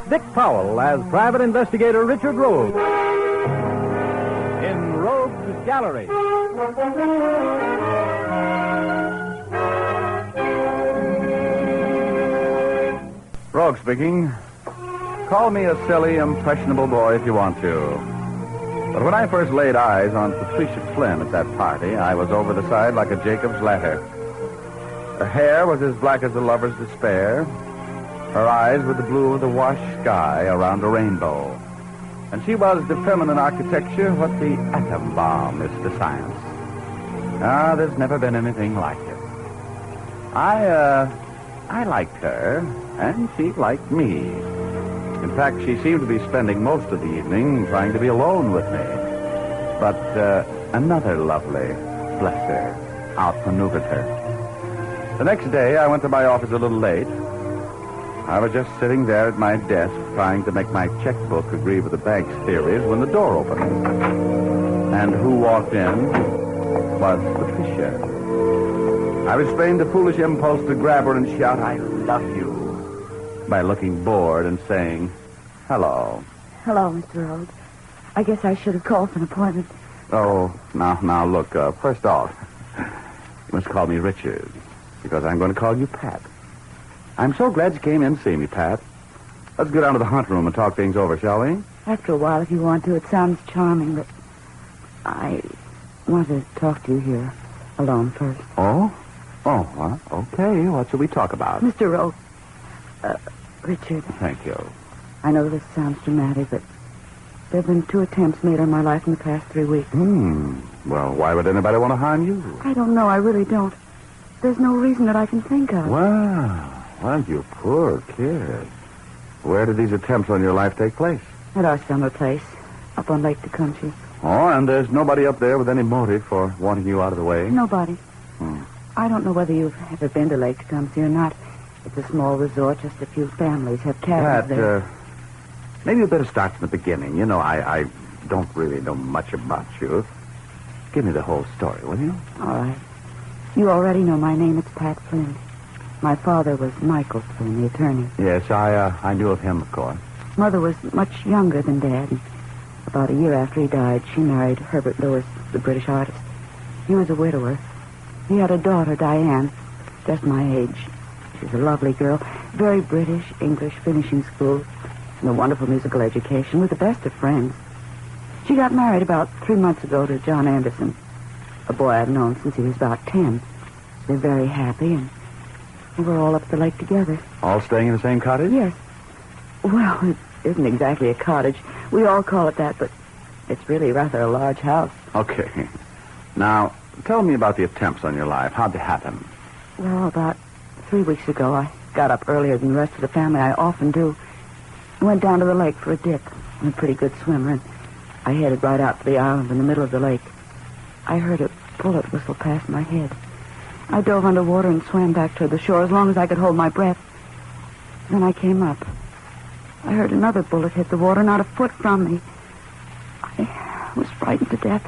Dick Powell as Private Investigator Richard Rogue in Rogue's Gallery. Rogue speaking. Call me a silly, impressionable boy if you want to. But when I first laid eyes on Patricia Flynn at that party, I was over the side like a Jacob's ladder. Her hair was as black as a lover's despair. Her eyes were the blue of the washed sky around a rainbow. And she was to feminine architecture what the atom bomb is to science. There's never been anything like it. I liked her, and she liked me. In fact, she seemed to be spending most of the evening trying to be alone with me. But another lovely, bless her, outmaneuvered her. The next day, I went to my office a little late. I was just sitting there at my desk trying to make my checkbook agree with the bank's theories when the door opened. And who walked in was Patricia. I restrained a foolish impulse to grab her and shout, "I love you," by looking bored and saying, "Hello." Hello, Mr. Rogue. I guess I should have called for an appointment. Oh, now, look, first off, you must call me Richard, because I'm going to call you Pat. I'm so glad you came in to see me, Pat. Let's go down to the hunt room and talk things over, shall we? After a while, if you want to. It sounds charming, but I want to talk to you here alone first. Oh, well, okay. What shall we talk about? Mr. Rogue. Richard. Thank you. I know this sounds dramatic, but there have been 2 attempts made on my life in the past 3 weeks. Well, why would anybody want to harm you? I don't know. I really don't. There's no reason that I can think of. Well, you poor kid. Where did these attempts on your life take place? At our summer place, up on Lake Tecumseh. Oh, and there's nobody up there with any motive for wanting you out of the way? Nobody. I don't know whether you've ever been to Lake Tecumseh or not. It's a small resort. Just a few families have cabins there. Maybe you better start from the beginning. You know, I don't really know much about you. Give me the whole story, will you? All right. You already know my name. It's Pat Flynn. My father was Michael Flynn, the attorney. Yes, I knew of him, of course. Mother was much younger than Dad, and about a year after he died, she married Herbert Lewis, the British artist. He was a widower. He had a daughter, Diane, just my age. She's a lovely girl, very British, English, finishing school, and a wonderful musical education, with the best of friends. She got married about 3 months ago to John Anderson, a boy I've known since he was about 10. They're very happy, and we're all up the lake together. All staying in the same cottage? Yes. Well, it isn't exactly a cottage. We all call it that, but it's really rather a large house. Okay. Now, tell me about the attempts on your life. How'd they happen? Well, about 3 weeks ago, I got up earlier than the rest of the family. I often do. I went down to the lake for a dip. I'm a pretty good swimmer, and I headed right out to the island in the middle of the lake. I heard a bullet whistle past my head. I dove underwater and swam back toward the shore as long as I could hold my breath. Then I came up. I heard another bullet hit the water not a foot from me. I was frightened to death.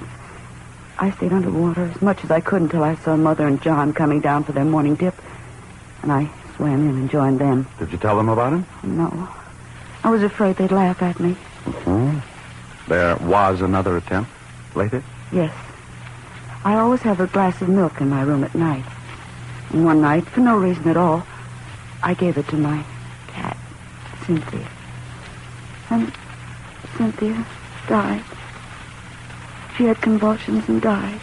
I stayed underwater as much as I could until I saw Mother and John coming down for their morning dip, and I swam in and joined them. Did you tell them about it? No. I was afraid they'd laugh at me. There was another attempt later? Yes. I always have a glass of milk in my room at night. And one night, for no reason at all, I gave it to my cat, Cynthia. And Cynthia died. She had convulsions and died.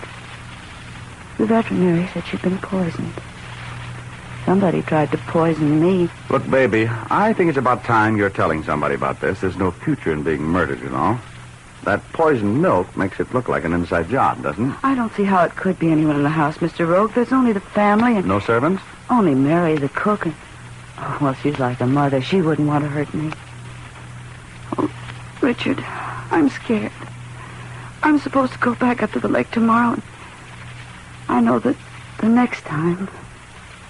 The veterinary said she'd been poisoned. Somebody tried to poison me. Look, baby, I think it's about time you're telling somebody about this. There's no future in being murdered, you know. That poisoned milk makes it look like an inside job, doesn't it? I don't see how it could be anyone in the house, Mr. Rogue. There's only the family and... No servants? Only Mary, the cook, and... Oh, well, she's like a mother. She wouldn't want to hurt me. Oh, Richard, I'm scared. I'm supposed to go back up to the lake tomorrow, and I know that the next time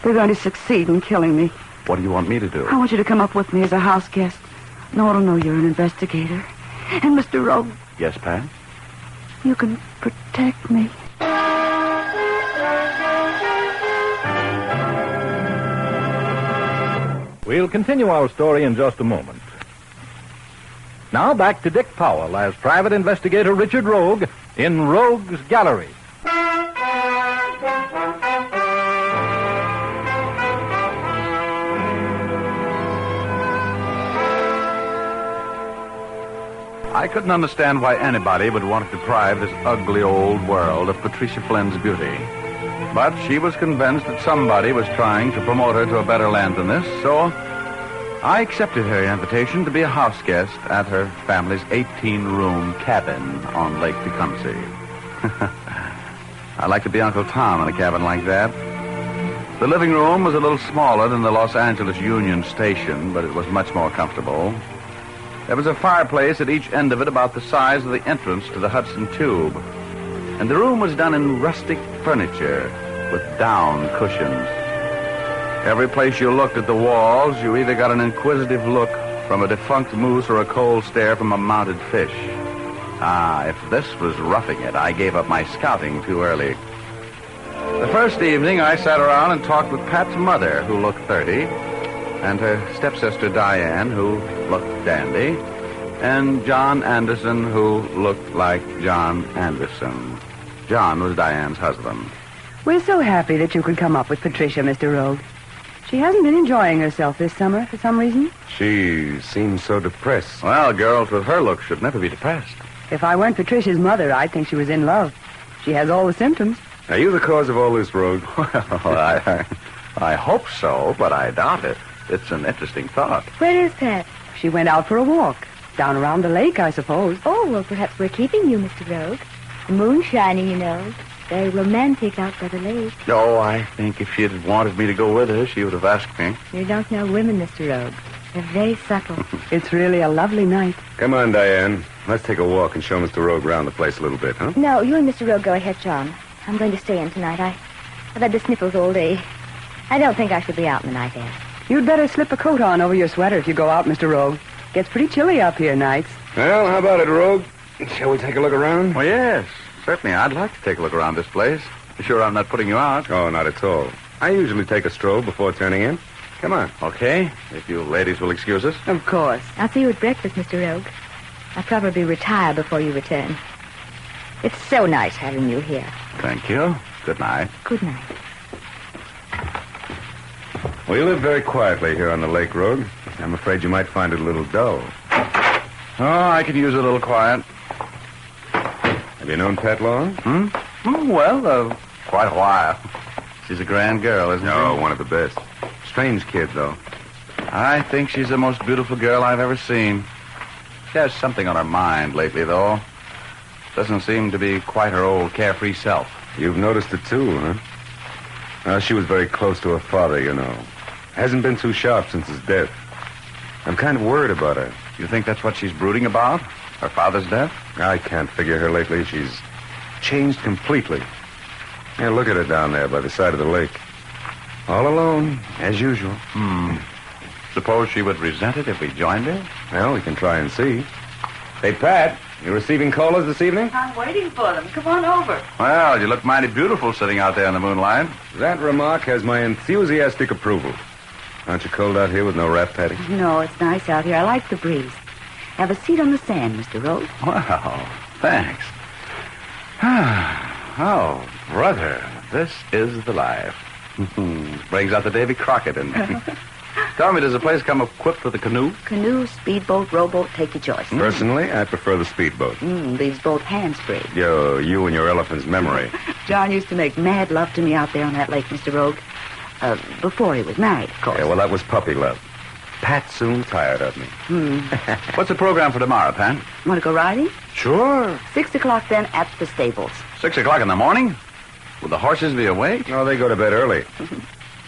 they're going to succeed in killing me. What do you want me to do? I want you to come up with me as a house guest. No one will know you're an investigator. And Mr. Rogue... Yes, Pat? You can protect me. We'll continue our story in just a moment. Now back to Dick Powell as Private Investigator Richard Rogue in Rogue's Gallery. I couldn't understand why anybody would want to deprive this ugly old world of Patricia Flynn's beauty. But she was convinced that somebody was trying to promote her to a better land than this, so I accepted her invitation to be a house guest at her family's 18-room cabin on Lake Tecumseh. I'd like to be Uncle Tom in a cabin like that. The living room was a little smaller than the Los Angeles Union Station, but it was much more comfortable. There was a fireplace at each end of it about the size of the entrance to the Hudson Tube. And the room was done in rustic furniture with down cushions. Every place you looked at the walls, you either got an inquisitive look from a defunct moose or a cold stare from a mounted fish. If this was roughing it, I gave up my scouting too early. The first evening, I sat around and talked with Pat's mother, who looked 30, and her stepsister Diane, who looked dandy, and John Anderson, who looked like John Anderson. John was Diane's husband. We're so happy that you could come up with Patricia, Mr. Rogue. She hasn't been enjoying herself this summer for some reason. She seems so depressed. Well, girls with her look should never be depressed. If I weren't Patricia's mother, I'd think she was in love. She has all the symptoms. Are you the cause of all this, Rogue? Well, I hope so, but I doubt it. It's an interesting thought. Where is Pat? She went out for a walk. Down around the lake, I suppose. Oh, well, perhaps we're keeping you, Mr. Rogue. The moon's shining, you know. Very romantic out by the lake. Oh, I think if she'd wanted me to go with her, she would have asked me. You don't know women, Mr. Rogue. They're very subtle. It's really a lovely night. Come on, Diane. Let's take a walk and show Mr. Rogue around the place a little bit, huh? No, you and Mr. Rogue go ahead, John. I'm going to stay in tonight. I've had the sniffles all day. I don't think I should be out in the night air. You'd better slip a coat on over your sweater if you go out, Mr. Rogue. Gets pretty chilly up here nights. Well, how about it, Rogue? Shall we take a look around? Well, yes, certainly. I'd like to take a look around this place. You sure I'm not putting you out? Oh, not at all. I usually take a stroll before turning in. Come on. Okay, if you ladies will excuse us. Of course. I'll see you at breakfast, Mr. Rogue. I'll probably retire before you return. It's so nice having you here. Thank you. Good night. Good night. We live very quietly here on the lake road. I'm afraid you might find it a little dull. Oh, I could use a little quiet. Have you known Pat long? Well, quite a while. She's a grand girl, isn't she? No, one of the best. Strange kid, though. I think she's the most beautiful girl I've ever seen. She has something on her mind lately, though. Doesn't seem to be quite her old carefree self. You've noticed it, too, huh? She was very close to her father, you know. Hasn't been too sharp since his death. I'm kind of worried about her. You think that's what she's brooding about? Her father's death? I can't figure her lately. She's changed completely. Yeah, look at her down there by the side of the lake. All alone, as usual. Suppose she would resent it if we joined her? Well, we can try and see. Hey, Pat, you receiving callers this evening? I'm waiting for them. Come on over. Well, you look mighty beautiful sitting out there in the moonlight. That remark has my enthusiastic approval. Aren't you cold out here with no wrap, Patty? No, it's nice out here. I like the breeze. Have a seat on the sand, Mr. Rogue. Well, thanks. Oh, brother, this is the life. Brings out the Davy Crockett in me. Tell me, does the place come equipped with a canoe? Canoe, speedboat, rowboat, take your choice. Personally, I prefer the speedboat. Leaves both hands free. You and your elephant's memory. John used to make mad love to me out there on that lake, Mr. Rogue. Before he was married, of course. Yeah, well, that was puppy love. Pat soon tired of me. What's the program for tomorrow, Pat? Want to go riding? Sure. 6 o'clock then at the stables. 6 o'clock in the morning? Will the horses be awake? No, they go to bed early.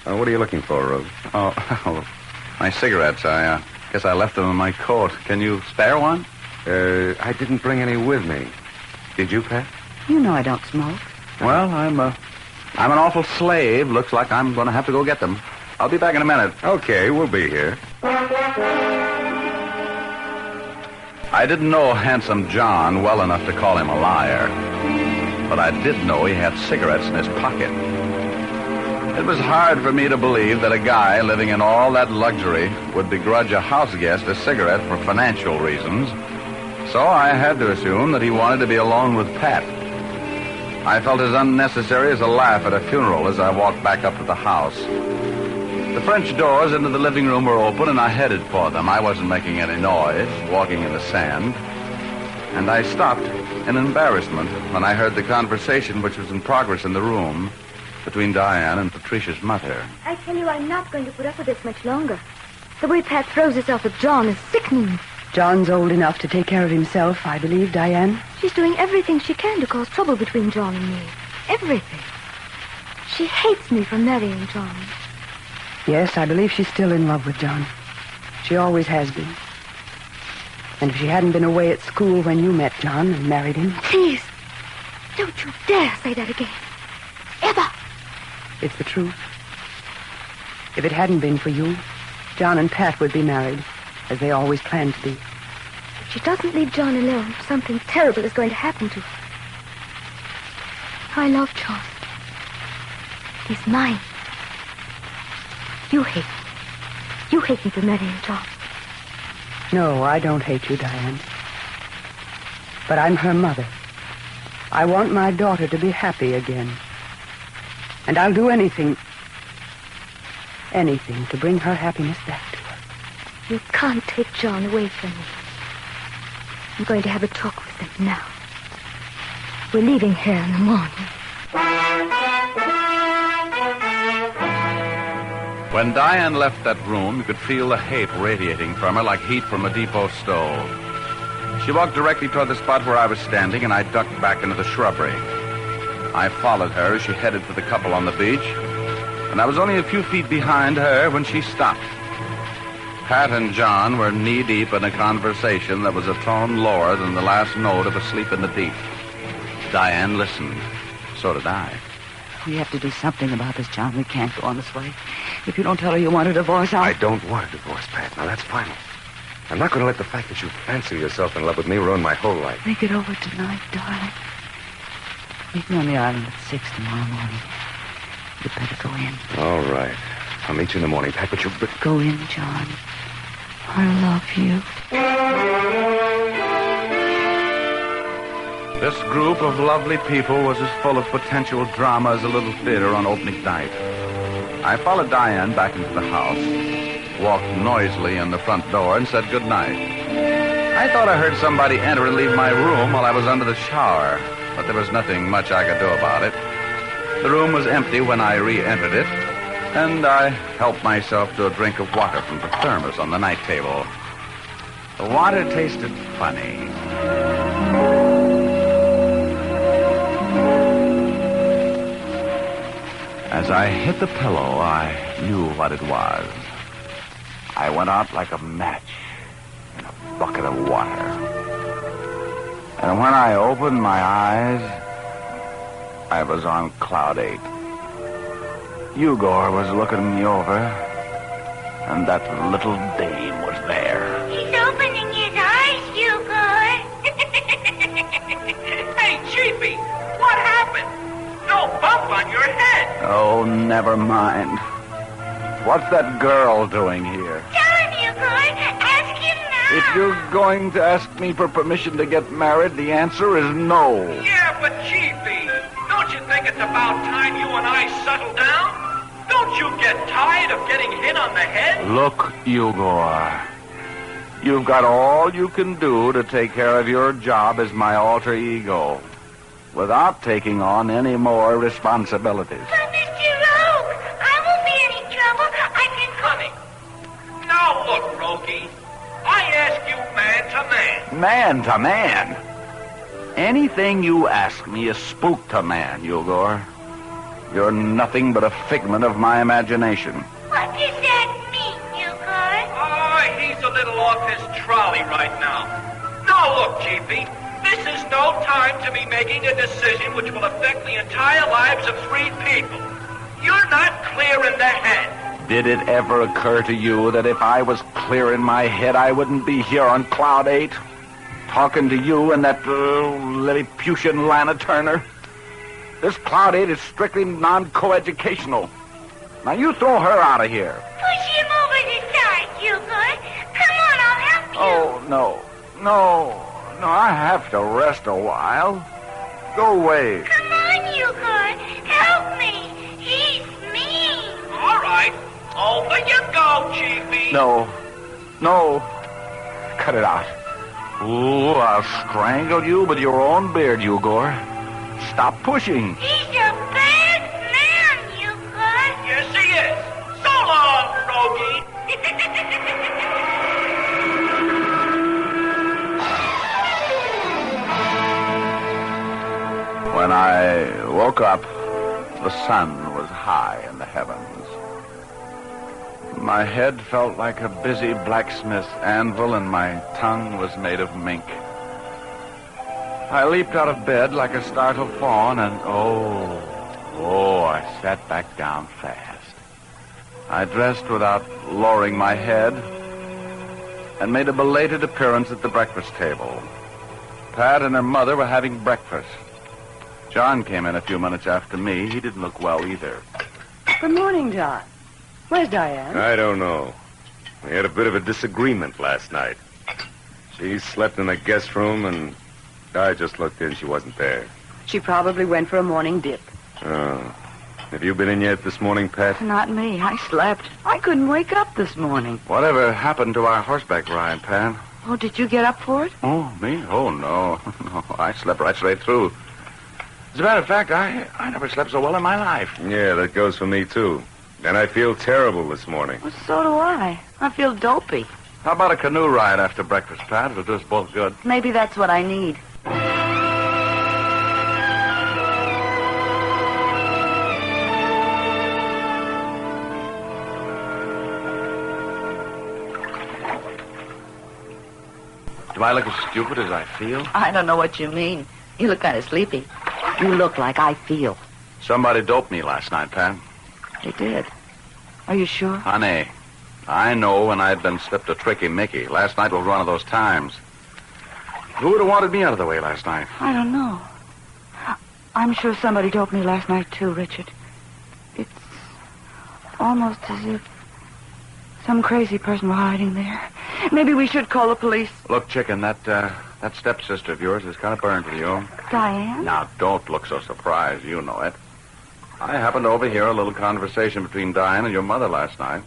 What are you looking for, Rose? Oh, my cigarettes. I guess I left them in my coat. Can you spare one? I didn't bring any with me. Did you, Pat? You know I don't smoke. Well, I'm an awful slave. Looks like I'm going to have to go get them. I'll be back in a minute. Okay, we'll be here. I didn't know Handsome John well enough to call him a liar. But I did know he had cigarettes in his pocket. It was hard for me to believe that a guy living in all that luxury would begrudge a house guest a cigarette for financial reasons. So I had to assume that he wanted to be alone with Pat. I felt as unnecessary as a laugh at a funeral as I walked back up to the house. The French doors into the living room were open, and I headed for them. I wasn't making any noise, walking in the sand. And I stopped in embarrassment when I heard the conversation which was in progress in the room between Diane and Patricia's mother. I tell you, I'm not going to put up with this much longer. The way Pat throws herself at John is sickening. John's old enough to take care of himself, I believe, Diane. She's doing everything she can to cause trouble between John and me. Everything. She hates me for marrying John. Yes, I believe she's still in love with John. She always has been. And if she hadn't been away at school when you met John and married him... Please, don't you dare say that again. Ever. It's the truth. If it hadn't been for you, John and Pat would be married, as they always planned to be. If she doesn't leave John alone, something terrible is going to happen to her. I love John. He's mine. You hate me. You hate me for marrying John. No, I don't hate you, Diane. But I'm her mother. I want my daughter to be happy again. And I'll do anything to bring her happiness back to her. You can't take John away from me. I'm going to have a talk with them now. We're leaving here in the morning. When Diane left that room, you could feel the hate radiating from her like heat from a depot stove. She walked directly toward the spot where I was standing, and I ducked back into the shrubbery. I followed her as she headed for the couple on the beach, and I was only a few feet behind her when she stopped. Pat and John were knee-deep in a conversation that was a tone lower than the last note of Asleep in the Deep. Diane listened. So did I. We have to do something about this, John. We can't go on this way. If you don't tell her you want a divorce, I don't want a divorce, Pat. Now, that's final. I'm not going to let the fact that you fancy yourself in love with me ruin my whole life. Think it over tonight, darling. Meet me on the island at 6 tomorrow morning. You'd better go in. All right. I'll meet you in the morning, Pat, but you... Go in, John. I love you. This group of lovely people was as full of potential drama as a little theater on opening night. I followed Diane back into the house, walked noisily in the front door, and said goodnight. I thought I heard somebody enter and leave my room while I was under the shower, but there was nothing much I could do about it. The room was empty when I re-entered it, and I helped myself to a drink of water from the thermos on the night table. The water tasted funny. As I hit the pillow, I knew what it was. I went out like a match in a bucket of water. And when I opened my eyes, I was on cloud 8. Eugor was looking me over, and that little dame was there. He's opening his eyes, Eugor. Hey, Chiefy, what happened? No bump on your head. Oh, never mind. What's that girl doing here? Tell him, Eugor. Ask him now. If you're going to ask me for permission to get married, the answer is no. Yeah, but Chiefy, don't you think it's about time you and I settle down? Don't you get tired of getting hit on the head? Look, Eugor. You've got all you can do to take care of your job as my alter ego, without taking on any more responsibilities. But, Mr. Rogue, I won't be any trouble. I can... Honey, now look, Rogie. I ask you man to man. Man to man? Anything you ask me is spook to man, Eugor. You're nothing but a figment of my imagination. What does that mean, Eugor? Oh, he's a little off his trolley right now. Now look, Chiefy. This is no time to be making a decision which will affect the entire lives of 3 people. You're not clear in the head. Did it ever occur to you that if I was clear in my head, I wouldn't be here on Cloud 8, talking to you and that Lilliputian Lana Turner? This Cloud 8 is strictly non-coeducational. Now, you throw her out of here. Push him over the side, Eugor. Come on, I'll help you. Oh, no. No, I have to rest a while. Go away. Come on, Eugor. Help me. He's mean. All right. Over you go, Chiefy. No. Cut it out. Ooh, I'll strangle you with your own beard, Eugor. Stop pushing. He's a bad man, Eugor. Yes, he is. So long, Froggy. When I woke up, the sun was high in the heavens. My head felt like a busy blacksmith's anvil, and my tongue was made of mink. I leaped out of bed like a startled fawn, and I sat back down fast. I dressed without lowering my head and made a belated appearance at the breakfast table. Pat and her mother were having breakfast. John came in a few minutes after me. He didn't look well either. Good morning, John. Where's Diane? I don't know. We had a bit of a disagreement last night. She slept in the guest room, and I just looked in. She wasn't there. She probably went for a morning dip. Oh. Have you been in yet this morning, Pat? Not me. I slept. I couldn't wake up this morning. Whatever happened to our horseback ride, Pat? Oh, did you get up for it? Oh, me? Oh, no. No, I slept right straight through. As a matter of fact, I never slept so well in my life. Yeah, that goes for me, too. And I feel terrible this morning. Well, so do I. I feel dopey. How about a canoe ride after breakfast, Pat? It'll do us both good. Maybe that's what I need. Do I look as stupid as I feel? I don't know what you mean. You look kind of sleepy. You look like I feel. Somebody doped me last night, Pat. They did. Are you sure? Honey, I know when I'd been slipped a tricky Mickey. Last night was one of those times. Who would have wanted me out of the way last night? I don't know. I'm sure somebody doped me last night, too, Richard. It's almost as if some crazy person were hiding there. Maybe we should call the police. Look, chicken, that stepsister of yours is kind of burned with you. Diane? Now, don't look so surprised. You know it. I happened to overhear a little conversation between Diane and your mother last night.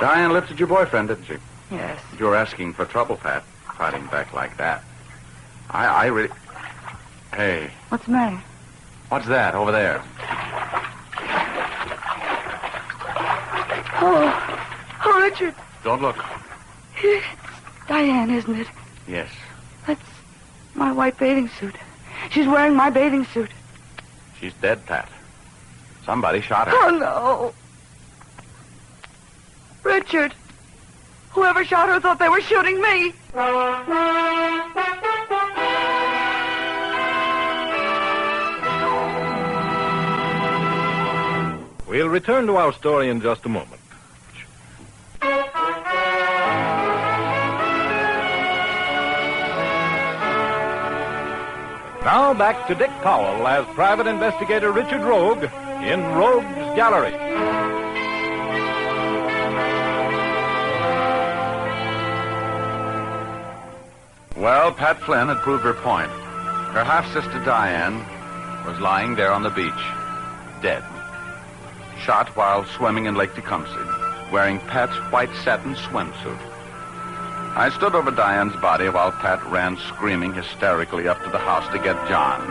Diane lifted your boyfriend, didn't she? Yes. You were asking for trouble, Pat, fighting back like that. I really... Hey. What's the matter? What's that over there? Oh, Richard. Don't look. It's Diane, isn't it? Yes. That's my white bathing suit. She's wearing my bathing suit. She's dead, Pat. Somebody shot her. Oh, no. Richard, whoever shot her thought they were shooting me. We'll return to our story in just a moment. Now back to Dick Powell as Private Investigator Richard Rogue in Rogue's Gallery. Well, Pat Flynn had proved her point. Her half-sister Diane was lying there on the beach, dead. Shot while swimming in Lake Tecumseh, wearing Pat's white satin swimsuit. I stood over Diane's body while Pat ran screaming hysterically up to the house to get John.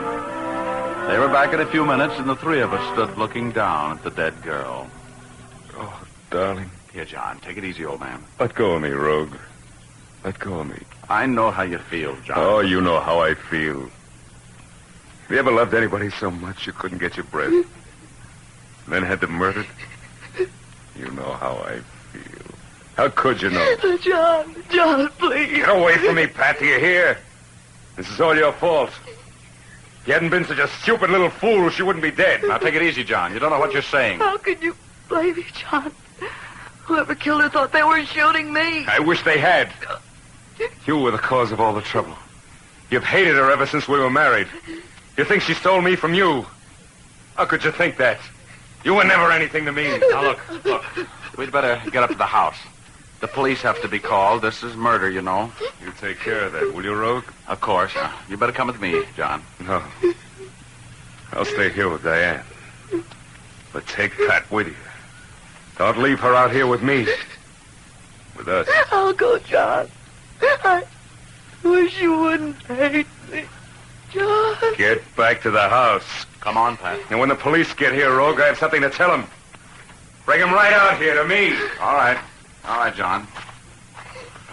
They were back in a few minutes, and the three of us stood looking down at the dead girl. Oh, darling. Here, John, take it easy, old man. Let go of me, Rogue. Let go of me. I know how you feel, John. Oh, you know how I feel. Have you ever loved anybody so much you couldn't get your breath? Then had them murdered? You know how I feel. How could you know? John, please. Get away from me, Pat. Do you hear? This is all your fault. If you hadn't been such a stupid little fool, she wouldn't be dead. Now, take it easy, John. You don't know what you're saying. How could you blame me, John? Whoever killed her thought they were shooting me. I wish they had. You were the cause of all the trouble. You've hated her ever since we were married. You think she stole me from you? How could you think that? You were never anything to me. Now, look. We'd better get up to the house. The police have to be called. This is murder, you know. You take care of that, will you, Rogue? Of course. You better come with me, John. No. I'll stay here with Diane. But take Pat with you. Don't leave her out here with me. With us. I'll go, John. I wish you wouldn't hate me. John. Get back to the house. Come on, Pat. And when the police get here, Rogue, I have something to tell them. Bring them right out here to me. All right. All right, John.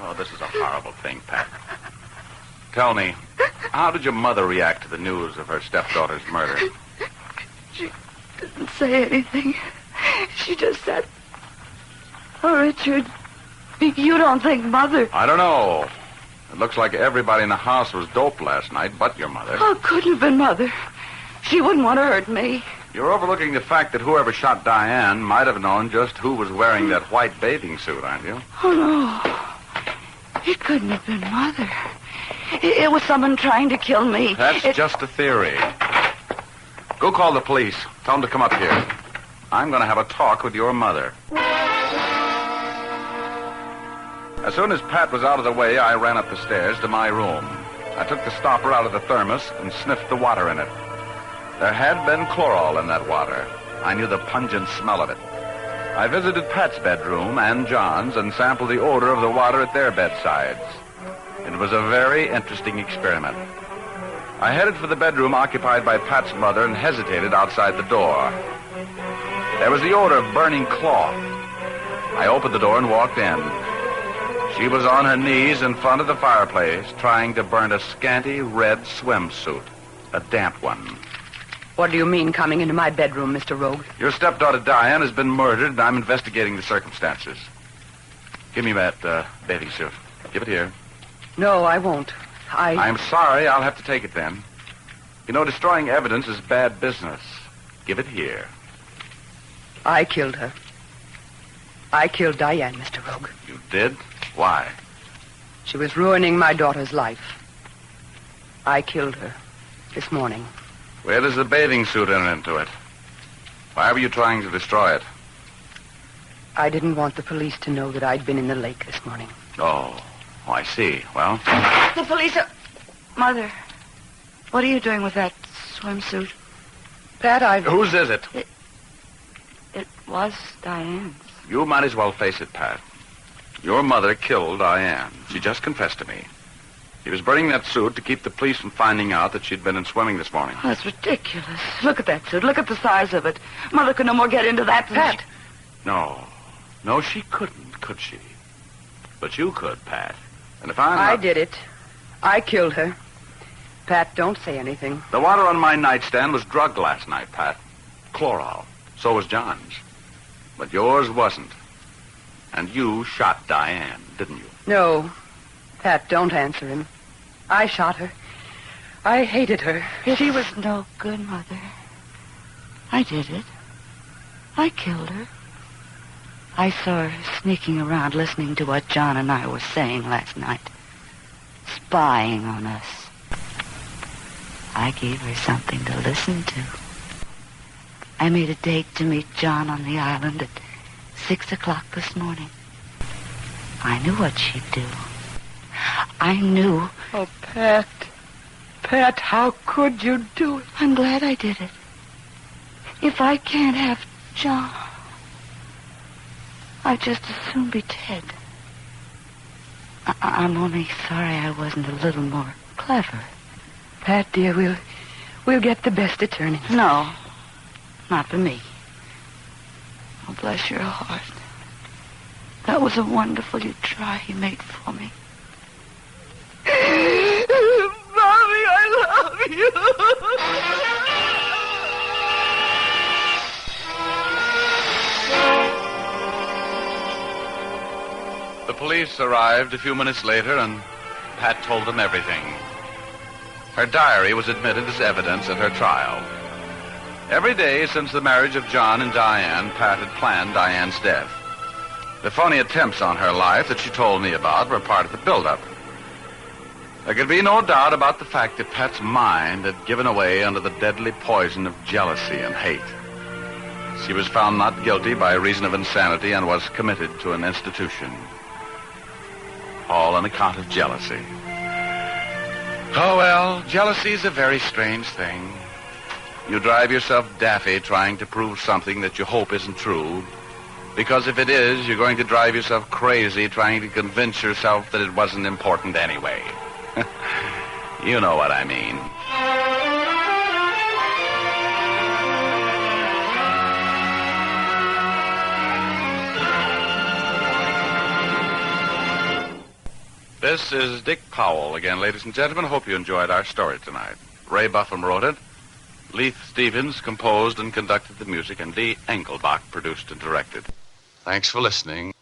Oh, this is a horrible thing, Pat. Tell me, how did your mother react to the news of her stepdaughter's murder? She didn't say anything. She just said, "Oh, Richard, you don't think Mother..." I don't know. It looks like everybody in the house was doped last night, but your mother. Oh, it couldn't have been Mother. She wouldn't want to hurt me. You're overlooking the fact that whoever shot Diane might have known just who was wearing that white bathing suit, aren't you? Oh, no. It couldn't have been Mother. It was someone trying to kill me. That's just a theory. Go call the police. Tell them to come up here. I'm going to have a talk with your mother. As soon as Pat was out of the way, I ran up the stairs to my room. I took the stopper out of the thermos and sniffed the water in it. There had been chloral in that water. I knew the pungent smell of it. I visited Pat's bedroom and John's and sampled the odor of the water at their bedsides. It was a very interesting experiment. I headed for the bedroom occupied by Pat's mother and hesitated outside the door. There was the odor of burning cloth. I opened the door and walked in. She was on her knees in front of the fireplace, trying to burn a scanty red swimsuit, a damp one. What do you mean coming into my bedroom, Mr. Rogue? Your stepdaughter Diane has been murdered, and I'm investigating the circumstances. Give me that bathing suit. Give it here. No, I won't. I'm sorry. I'll have to take it then. You know, destroying evidence is bad business. Give it here. I killed her. I killed Diane, Mr. Rogue. You did? Why? She was ruining my daughter's life. I killed her this morning. Where does the bathing suit enter into it? Why were you trying to destroy it? I didn't want the police to know that I'd been in the lake this morning. Oh, I see. Well? The police are... Mother, what are you doing with that swimsuit? Pat, Whose is it? It was Diane's. You might as well face it, Pat. Your mother killed Diane. She just confessed to me. She was burning that suit to keep the police from finding out that she'd been in swimming this morning. Oh, that's ridiculous. Look at that suit. Look at the size of it. Mother could no more get into that than Pat! No, she couldn't, could she? But you could, Pat. And if I did it. I killed her. Pat, don't say anything. The water on my nightstand was drugged last night, Pat. Chloral. So was John's. But yours wasn't. And you shot Diane, didn't you? No. Pat, don't answer him. I shot her. I hated her. She was no good, Mother. I did it. I killed her. I saw her sneaking around listening to what John and I were saying last night. Spying on us. I gave her something to listen to. I made a date to meet John on the island at 6 o'clock this morning. I knew what she'd do. I knew. Oh, Pat. Pat, how could you do it? I'm glad I did it. If I can't have John, I'd just as soon be dead. I'm only sorry I wasn't a little more clever. Pat, dear, we'll get the best attorney. No, not for me. Oh, bless your heart. That was a wonderful try you made for me. Mommy, I love you. The police arrived a few minutes later, and Pat told them everything. Her diary was admitted as evidence at her trial. Every day since the marriage of John and Diane, Pat had planned Diane's death. The phony attempts on her life that she told me about were part of the buildup. There could be no doubt about the fact that Pat's mind had given away under the deadly poison of jealousy and hate. She was found not guilty by reason of insanity and was committed to an institution. All on account of jealousy. Oh, well, jealousy is a very strange thing. You drive yourself daffy trying to prove something that you hope isn't true. Because if it is, you're going to drive yourself crazy trying to convince yourself that it wasn't important anyway. You know what I mean. This is Dick Powell again, ladies and gentlemen. Hope you enjoyed our story tonight. Ray Buffum wrote it. Leith Stevens composed and conducted the music, and Dee Engelbach produced and directed. Thanks for listening.